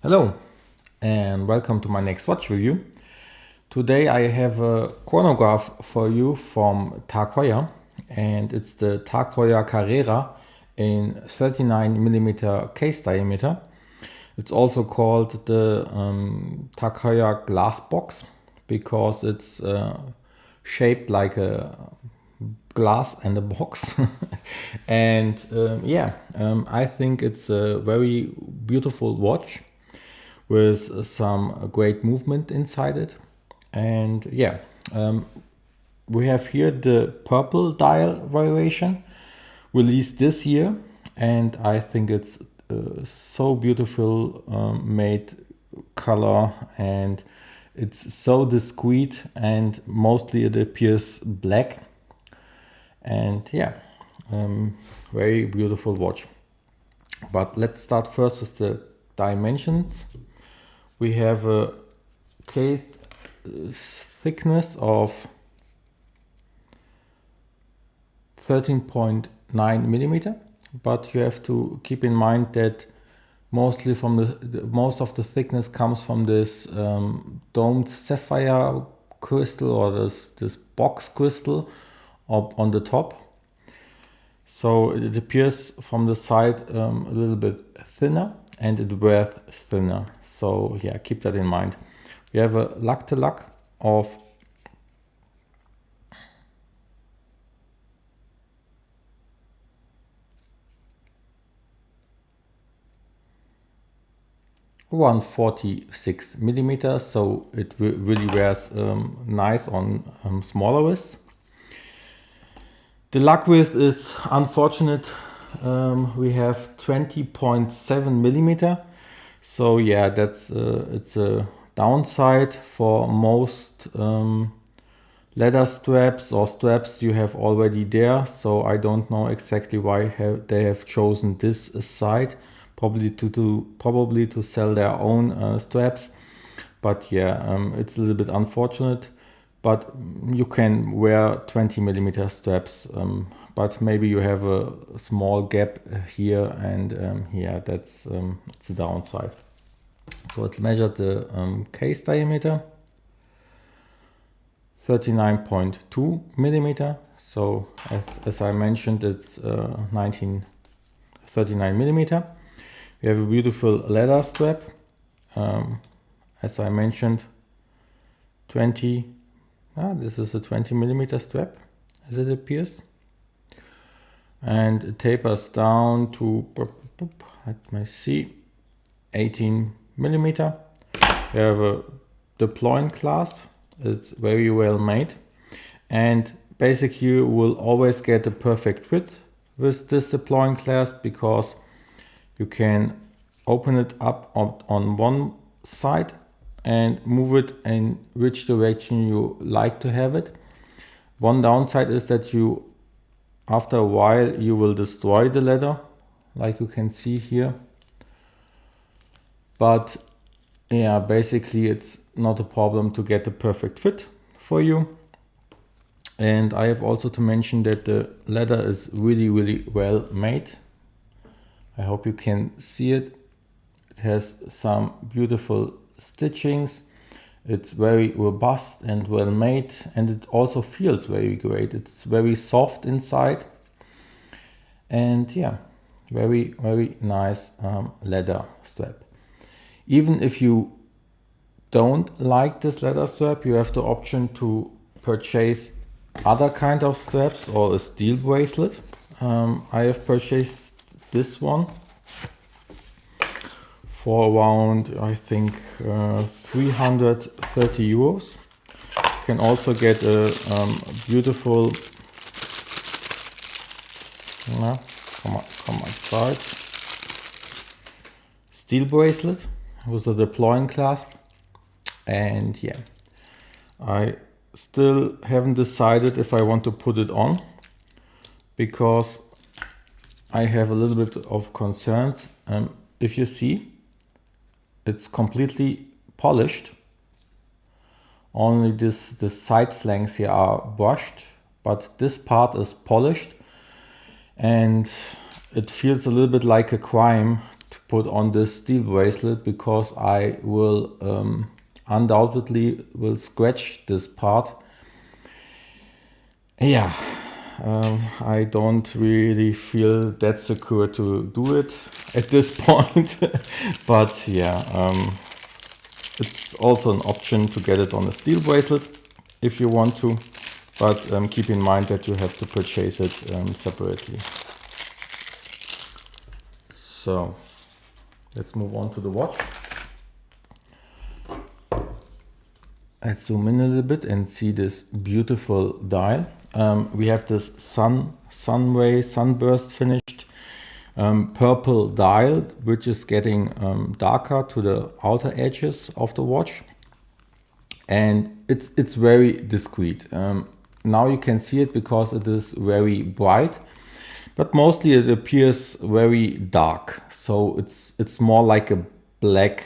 Hello and welcome to my next watch review. Today I have a chronograph for you from TAG Heuer, and it's the TAG Heuer Carrera in 39mm case diameter. It's also called the TAG Heuer Glasbox because it's shaped like a glass and a box. And I think it's a very beautiful watch with some great movement inside it. And we have here the purple dial variation released this year, and I think it's so beautiful made color, and it's so discreet, and mostly it appears black. And very beautiful watch. But let's start first with the dimensions. We have a case thickness of 13.9mm, but you have to keep in mind that mostly from most of the thickness comes from this domed sapphire crystal, or this box crystal up on the top. So it appears from the side a little bit thinner, and it wears thinner. So yeah, keep that in mind. We have a lug-to-lug of 146mm, so it really wears nice on smaller wrists. The lug width is unfortunate. We have 20.7mm. So yeah, that's it's a downside for most leather straps or straps you have already there. So I don't know exactly why they have chosen this side. Probably to sell their own straps. But yeah, it's a little bit unfortunate. But you can wear 20mm straps, but maybe you have a small gap here, and that's the downside. So let's measure the case diameter, 39.2mm. So as I mentioned, it's 39mm. We have a beautiful leather strap, as I mentioned, this is a 20mm strap, as it appears. And it tapers down to, let me see, 18mm. We have a deploying clasp. It's very well made. And basically you will always get a perfect fit with this deploying clasp, because you can open it up on one side and move it in which direction you like to have it. One downside is that after a while you will destroy the leather, like you can see here. But yeah, basically it's not a problem to get the perfect fit for you. And I have also to mention that the leather is really, really well made. I hope you can see it. It has some beautiful stitchings. It's very robust and well made, and it also feels very great. It's very soft inside, and yeah, very, very nice leather strap. Even if you don't like this leather strap, you have the option to purchase other kind of straps or a steel bracelet. I have purchased this one for around, I think, 330 euros. You can also get a beautiful, come outside, steel bracelet with a deploying clasp. And yeah, I still haven't decided if I want to put it on, because I have a little bit of concerns. If you see, it's completely polished. Only the side flanks here are brushed, but this part is polished, and it feels a little bit like a crime put on this steel bracelet, because I will undoubtedly will scratch this part. Yeah, I don't really feel that secure to do it at this point. But yeah, it's also an option to get it on a steel bracelet if you want to, but keep in mind that you have to purchase it separately. So let's move on to the watch. Let's zoom in a little bit and see this beautiful dial. We have this sunburst finished purple dial, which is getting darker to the outer edges of the watch, and it's very discreet. Now you can see it because it is very bright, but mostly it appears very dark. So it's more like a black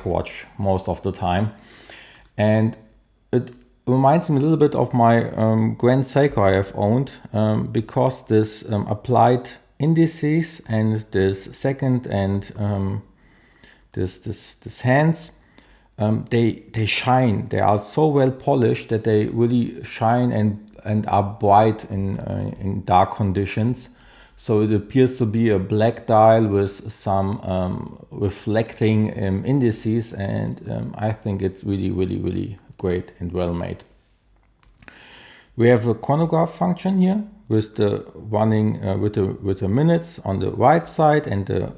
watch most of the time, and it reminds me a little bit of my Grand Seiko I have owned, because this applied indices and this second and this hands, they shine. They are so well polished that they really shine and are bright in dark conditions. So it appears to be a black dial with some reflecting indices, and I think it's really great and well made. We have a chronograph function here with the running with the minutes on the right side and the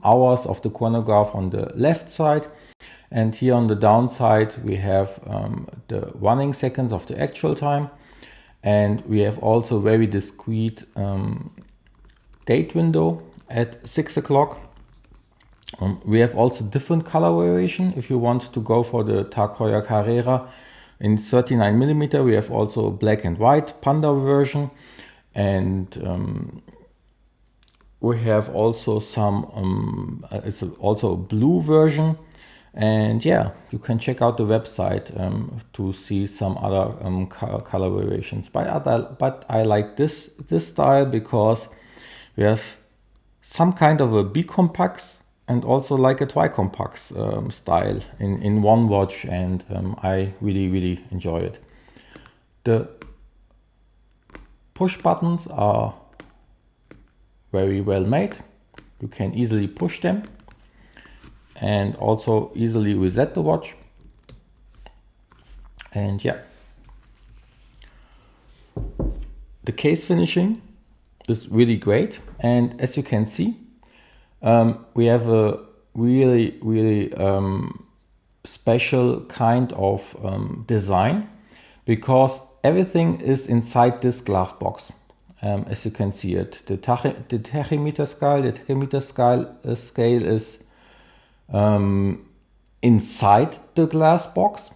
hours of the chronograph on the left side. And here on the downside we have the running seconds of the actual time, and we have also very discrete date window at 6 o'clock. We have also different color variation. If you want to go for the TAG Heuer Carrera in 39mm, we have also a black and white panda version, and we have also some it's also a blue version. And yeah, you can check out the website to see some other color variations. But I like this style because we have some kind of a bicompax and also like a tricompax style in one watch, and I really enjoy it. The push buttons are very well made. You can easily push them and also easily reset the watch. And yeah, the case finishing is really great, and as you can see, we have a really special kind of design, because everything is inside this glass box. As you can see it, the tachymeter scale is inside the glass box,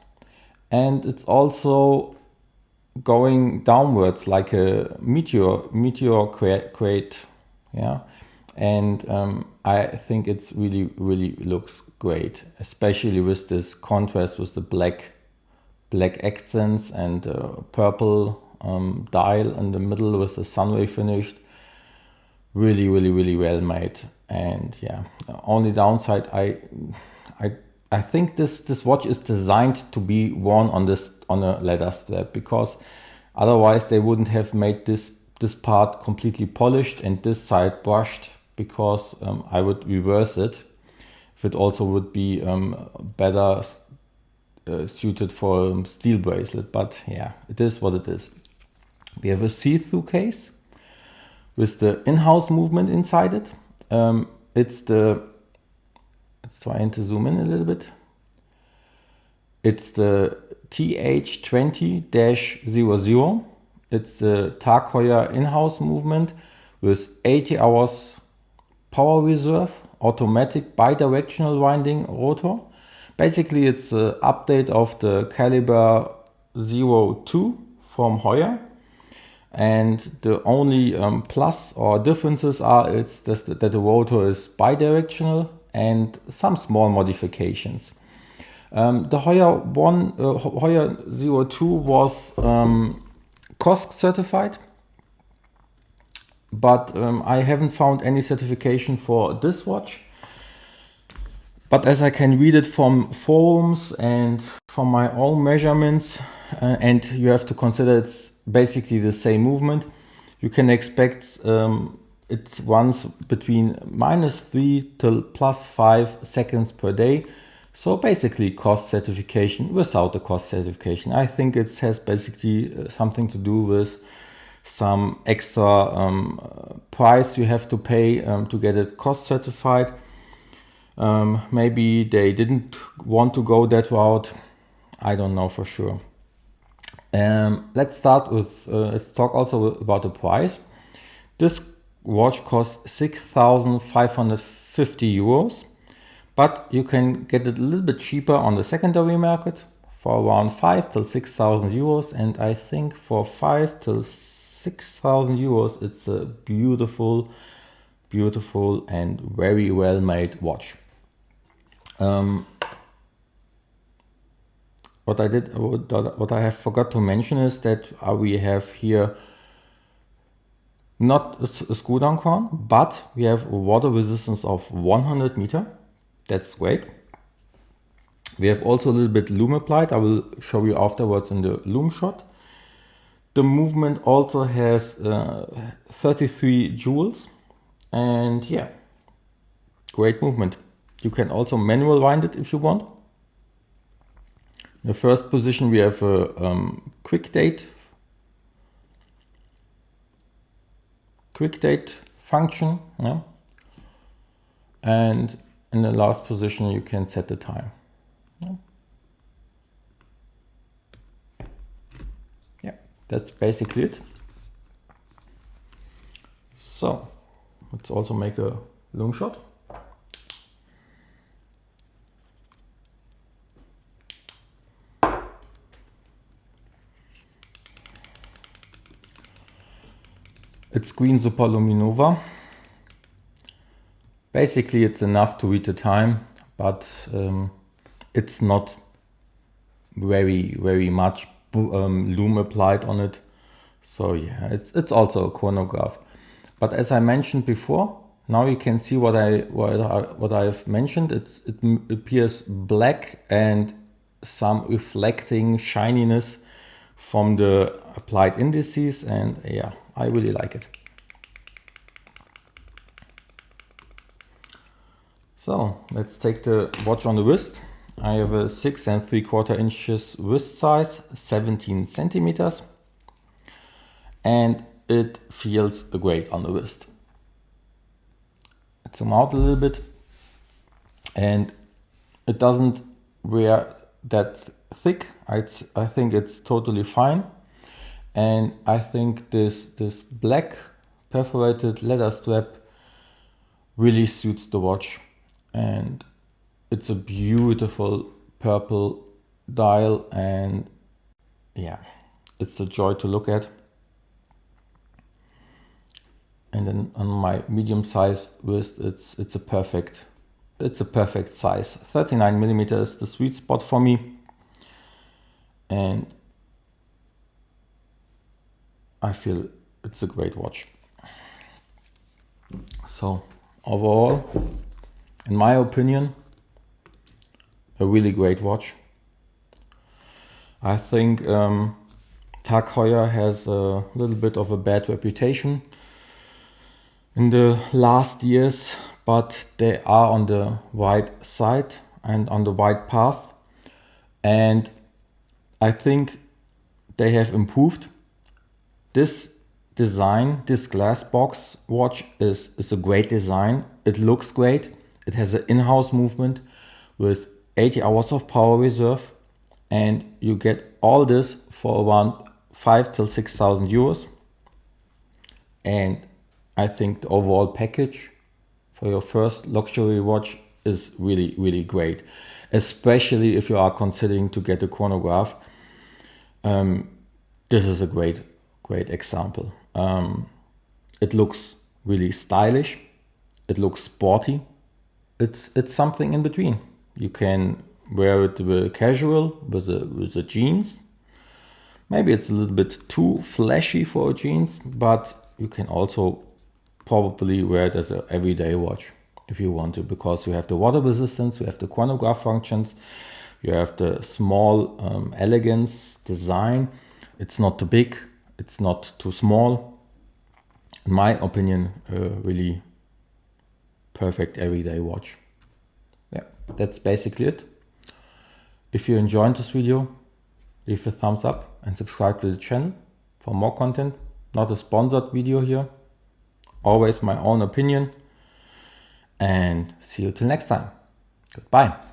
and it's also going downwards like a meteor crate. Yeah, and I think it's really looks great, especially with this contrast with the black accents and purple dial in the middle with the sunray finished. Really well made. And yeah, only downside, I think this watch is designed to be worn on a leather strap, because otherwise they wouldn't have made this part completely polished and this side brushed, because I would reverse it if it also would be better suited for steel bracelet. But yeah, it is what it is. We have a see-through case with the in-house movement inside it. Let's try to zoom in a little bit. It's the TH20-00. It's the TAG Heuer in-house movement with 80 hours power reserve, automatic bidirectional winding rotor. Basically, it's an update of the caliber 02 from Heuer. And the only plus or differences are that the rotor is bidirectional and some small modifications. The Heuer 02 was COSC certified, but I haven't found any certification for this watch. But as I can read it from forums and from my own measurements, and you have to consider it's basically the same movement, you can expect it runs between -3 till +5 seconds per day. So basically cost certification without the cost certification. I think it has basically something to do with some extra price you have to pay to get it cost certified. Maybe they didn't want to go that route. I don't know for sure. Let's start with, let's talk also about the price. This watch costs 6,550 euros, but you can get it a little bit cheaper on the secondary market for around 5 till 6,000 euros. And I think for 5 till 6,000 euros, it's a beautiful, beautiful and very well made watch. What I have forgot to mention is that we have here not a screw down crown, but we have a water resistance of 100 meter. That's great. We have also a little bit loom applied. I will show you afterwards in the loom shot. The movement also has 33 joules, and yeah, great movement. You can also manual wind it if you want. In the first position we have a quick date function, yeah? And in the last position you can set the time. Yeah, that's basically it. So let's also make a loom shot. It's green superluminova. Basically it's enough to read the time, but it's not very much loom applied on it. So yeah, it's also a chronograph. But as I mentioned before, now you can see what I've mentioned. It appears black and some reflecting shininess from the applied indices, and yeah, I really like it. So let's take the watch on the wrist. I have a 6 3/4 inches wrist size, 17 centimeters, and it feels great on the wrist. Let's zoom out a little bit, and it doesn't wear that thick. I think it's totally fine, and I think this black perforated leather strap really suits the watch, and it's a beautiful purple dial, and yeah, it's a joy to look at. And then on my medium-sized wrist, it's a perfect size. 39 millimeters, the sweet spot for me, and I feel it's a great watch. So overall, in my opinion, a really great watch. I think TAG Heuer has a little bit of a bad reputation in the last years, but they are on the right side and on the right path, and I think they have improved. This design, this Glasbox watch is a great design. It looks great. It has an in-house movement with 80 hours of power reserve, and you get all this for around 5 till 6,000 euros. And I think the overall package for your first luxury watch is really great, especially if you are considering to get a chronograph. This is a great example. It looks really stylish. It looks sporty. It's something in between. You can wear it with casual with the jeans. Maybe it's a little bit too flashy for a jeans, but you can also probably wear it as an everyday watch. if you want to, because you have the water resistance, you have the chronograph functions, you have the small elegance design. It's not too big, it's not too small. In my opinion, really perfect everyday watch. Yeah, that's basically it. If you enjoyed this video, leave a thumbs up and subscribe to the channel for more content. Not a sponsored video here, always my own opinion. And see you till next time. Goodbye.